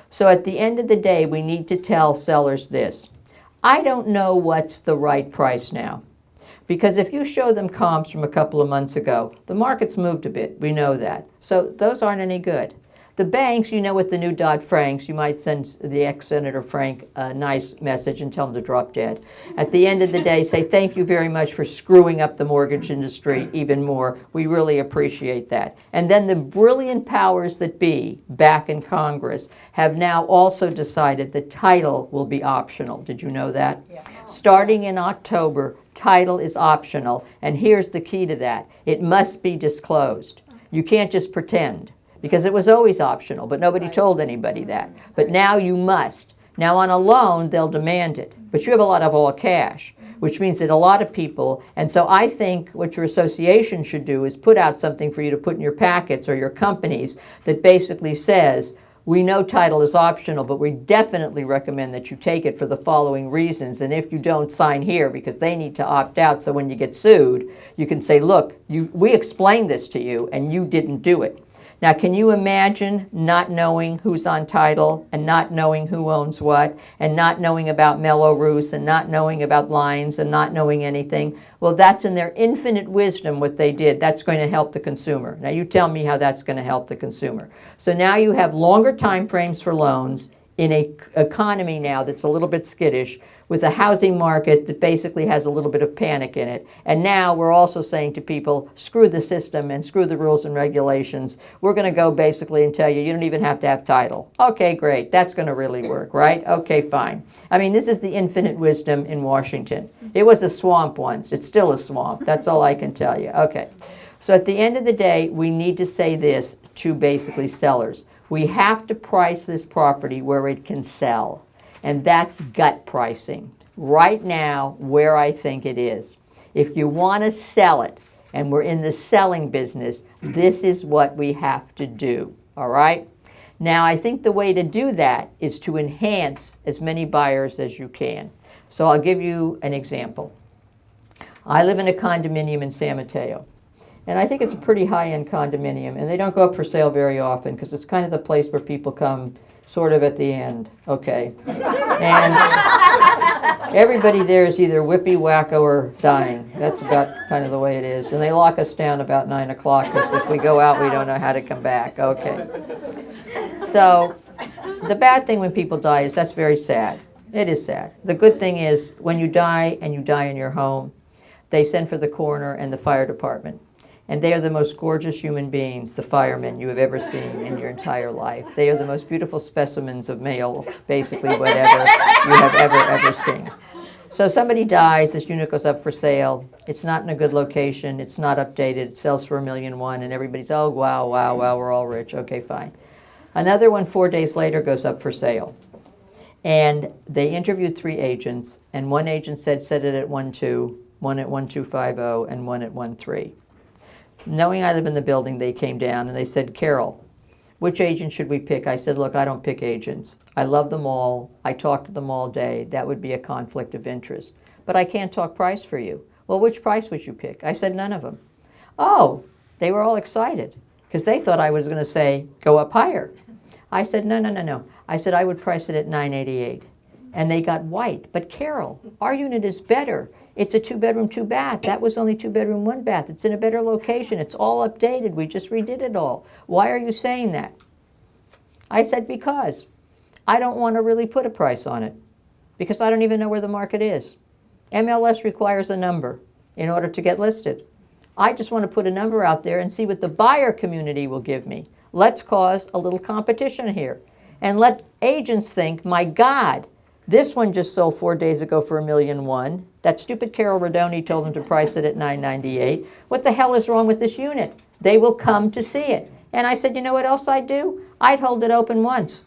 So at the end of the day, we need to tell sellers this. I don't know what's the right price now. Because if you show them comps from a couple of months ago, the market's moved a bit. We know that. So those aren't any good. The banks, you know, with the new Dodd-Franks, you might send the ex-Senator Frank a nice message and tell him to drop dead. At the end of the day, say thank you very much for screwing up the mortgage industry even more. We really appreciate that. And then the brilliant powers that be back in Congress have now also decided that title will be optional. Did you know that? Yeah. Starting in October, title is optional. And here's the key to that. It must be disclosed. You can't just pretend. Because it was always optional, but nobody told anybody that. But now you must. Now on a loan, they'll demand it. But you have a lot of all cash, which means that a lot of people, and so I think what your association should do is put out something for you to put in your packets or your companies that basically says, we know title is optional, but we definitely recommend that you take it for the following reasons. And if you don't, sign here, because they need to opt out. So when you get sued, you can say, look, we explained this to you and you didn't do it. Now, can you imagine not knowing who's on title and not knowing who owns what and not knowing about Mello-Roos and not knowing about lines and not knowing anything? Well, that's in their infinite wisdom what they did. That's going to help the consumer. Now, you tell me how that's going to help the consumer. So now you have longer time frames for loans in an economy now that's a little bit skittish, with a housing market that basically has a little bit of panic in it. And now we're also saying to people, screw the system and screw the rules and regulations. We're going to go basically and tell you, you don't even have to have title. Okay, great. That's going to really work, right? Okay, fine. I mean, this is the infinite wisdom in Washington. It was a swamp once. It's still a swamp. That's all I can tell you. Okay. So at the end of the day, we need to say this to basically sellers. We have to price this property where it can sell. And that's gut pricing. Right now, where I think it is. If you want to sell it, and we're in the selling business, this is what we have to do, all right? Now, I think the way to do that is to enhance as many buyers as you can. So I'll give you an example. I live in a condominium in San Mateo. And I think it's a pretty high-end condominium, and they don't go up for sale very often because it's kind of the place where people come sort of at the end, okay? And everybody there is either whippy, wacko, or dying. That's about kind of the way it is. And they lock us down about 9 o'clock because if we go out, we don't know how to come back, okay? So the bad thing when people die is that's very sad. It is sad. The good thing is when you die and you die in your home, they send for the coroner and the fire department. And they are the most gorgeous human beings, the firemen, you have ever seen in your entire life. They are the most beautiful specimens of male, basically whatever you have ever seen. So somebody dies, this unit goes up for sale. It's not in a good location. It's not updated. It sells for $1.1 million, and everybody's, oh, wow, we're all rich. Okay, fine. Another one 4 days later goes up for sale. And they interviewed 3 agents, and one agent said, set it at 1.2, one at 1.250, and one at 1.3. Knowing I live in the building, they came down and they said, Carol, which agent should we pick? I said, look, I don't pick agents. I love them all. I talk to them all day. That would be a conflict of interest. But I can't talk price for you. Well, which price would you pick? I said, none of them. Oh, they were all excited because they thought I was going to say, go up higher. I said, no. I said, I would price it at $988. And they got white. But Carol, our unit is better. It's a 2-bedroom, 2-bath. That was only 2-bedroom, 1-bath. It's in a better location. It's all updated. We just redid it all. Why are you saying that? I said, because I don't want to really put a price on it because I don't even know where the market is. MLS requires a number. in order to get listed. I just want to put a number out there and see what the buyer community will give me. Let's cause a little competition here. And let agents think, my God, this one just sold 4 days ago for $1.1 million. That stupid Carol Rodoni told them to price it at $998. What the hell is wrong with this unit? They will come to see it. And I said, you know what else I'd do? I'd hold it open once.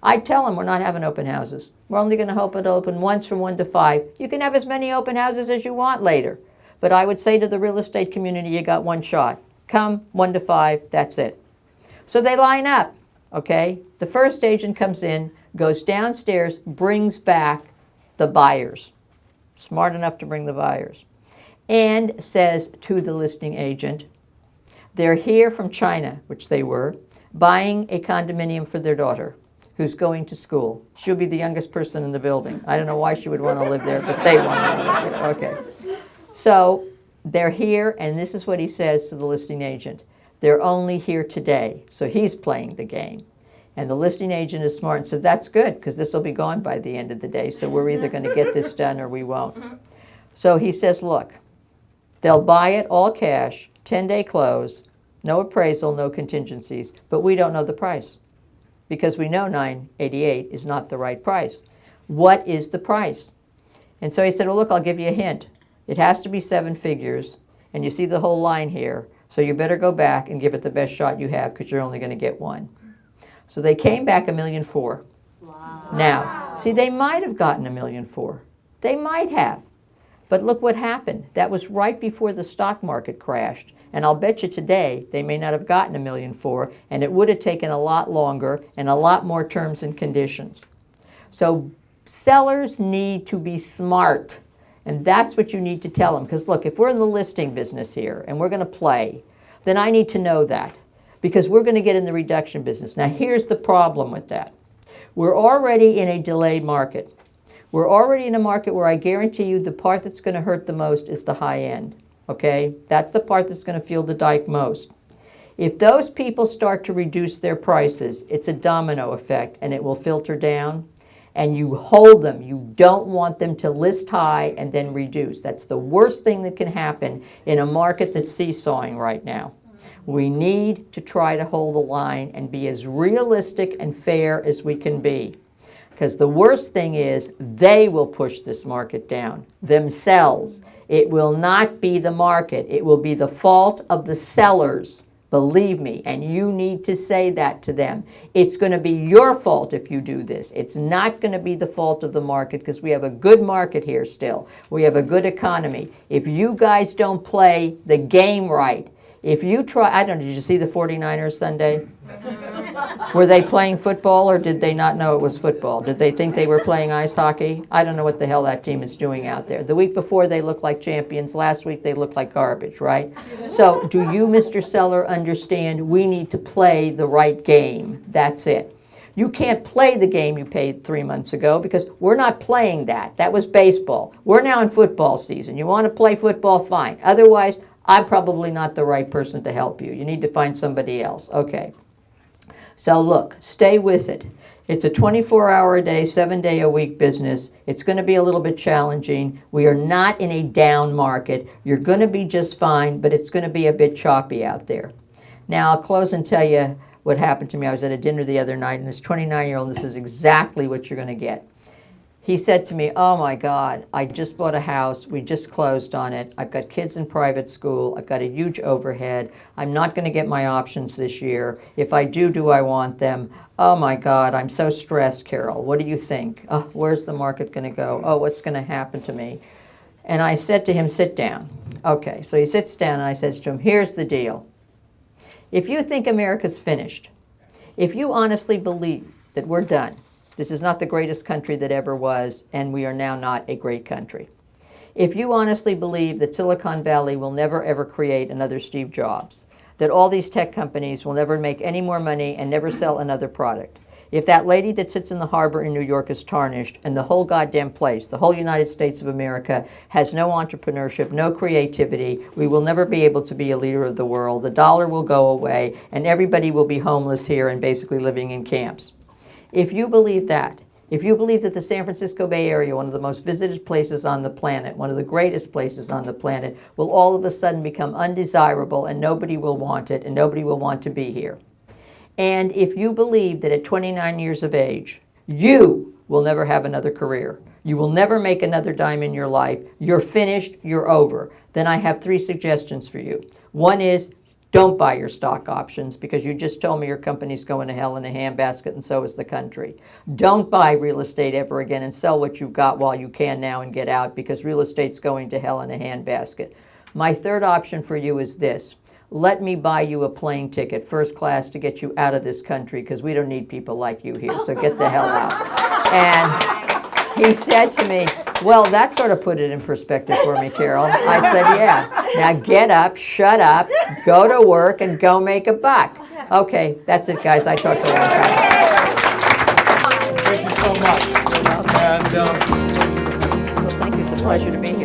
I'd tell them we're not having open houses. We're only going to hold it open once from 1 to 5. You can have as many open houses as you want later. But I would say to the real estate community, you got one shot. Come 1 to 5, that's it. So they line up, okay? The first agent comes in, goes downstairs, brings back the buyers. Smart enough to bring the buyers. And says to the listing agent, they're here from China, which they were, buying a condominium for their daughter, who's going to school. She'll be the youngest person in the building. I don't know why she would want to live there, but they want to live there. Okay. So they're here, and this is what he says to the listing agent. They're only here today. So he's playing the game. And the listing agent is smart and said, that's good, because this will be gone by the end of the day, so we're either going to get this done or we won't. So he says, look, they'll buy it all cash, 10-day close, no appraisal, no contingencies, but we don't know the price, because we know $988 is not the right price. What is the price? And so he said, well, look, I'll give you a hint. It has to be 7 figures, and you see the whole line here, so you better go back and give it the best shot you have, because you're only going to get one. So they came back $1.4 million. Wow. Now, see, they might have gotten $1.4 million. They might have. But look what happened. That was right before the stock market crashed. And I'll bet you today they may not have gotten $1.4 million, and it would have taken a lot longer and a lot more terms and conditions. So sellers need to be smart. And that's what you need to tell them. Because look, if we're in the listing business here and we're going to play, then I need to know that. Because we're going to get in the reduction business. Now, here's the problem with that. We're already in a delayed market. We're already in a market where I guarantee you the part that's going to hurt the most is the high end. Okay? That's the part that's going to feel the dike most. If those people start to reduce their prices, it's a domino effect, and it will filter down. And you hold them. You don't want them to list high and then reduce. That's the worst thing that can happen in a market that's seesawing right now. We need to try to hold the line and be as realistic and fair as we can be. Because the worst thing is they will push this market down themselves. It will not be the market. It will be the fault of the sellers. Believe me, and you need to say that to them. It's going to be your fault if you do this. It's not going to be the fault of the market, because we have a good market here still. We have a good economy. If you guys don't play the game right, if you try, I don't know, did you see the 49ers Sunday? Were they playing football, or did they not know it was football? Did they think they were playing ice hockey? I don't know what the hell that team is doing out there. The week before they looked like champions. Last week they looked like garbage, right? So do you, Mr. Seller, understand we need to play the right game? That's it. You can't play the game you played 3 months ago, because we're not playing that. That was baseball. We're now in football season. You want to play football, fine. Otherwise, I'm probably not the right person to help you. You need to find somebody else. Okay. So look, stay with it. It's a 24-hour-a-day, 7-day-a-week business. It's going to be a little bit challenging. We are not in a down market. You're going to be just fine, but it's going to be a bit choppy out there. Now, I'll close and tell you what happened to me. I was at a dinner the other night, and this 29-year-old, this is exactly what you're going to get. He said to me, oh my God, I just bought a house. We just closed on it. I've got kids in private school. I've got a huge overhead. I'm not going to get my options this year. If I do I want them? Oh my God, I'm so stressed, Carol. What do you think? Oh, where's the market going to go? Oh, what's going to happen to me? And I said to him, sit down. Okay, so he sits down, and I says to him, here's the deal. If you think America's finished, if you honestly believe that we're done, this is not the greatest country that ever was, and we are now not a great country. If you honestly believe that Silicon Valley will never ever create another Steve Jobs, that all these tech companies will never make any more money and never sell another product, if that lady that sits in the harbor in New York is tarnished, and the whole goddamn place, the whole United States of America, has no entrepreneurship, no creativity, we will never be able to be a leader of the world, the dollar will go away, and everybody will be homeless here and basically living in camps. If you believe that, If you believe that the San Francisco Bay Area, one of the most visited places on the planet, one of the greatest places on the planet, will all of a sudden become undesirable and nobody will want it and nobody will want to be here. And if you believe that at 29 years of age, you will never have another career, you will never make another dime in your life, you're finished, you're over, then I have 3 suggestions for you. One is, don't buy your stock options because you just told me your company's going to hell in a handbasket and so is the country. Don't buy real estate ever again and sell what you've got while you can now and get out because real estate's going to hell in a handbasket. My third option for you is this. Let me buy you a plane ticket, first class, to get you out of this country because we don't need people like you here, so get the hell out. And he said to me, well, that sort of put it in perspective for me, Carol. I said, yeah. Now get up, shut up, go to work, and go make a buck. Okay, that's it, guys. I talked a long time. Thank you so much. Well, thank you. It's a pleasure to be here.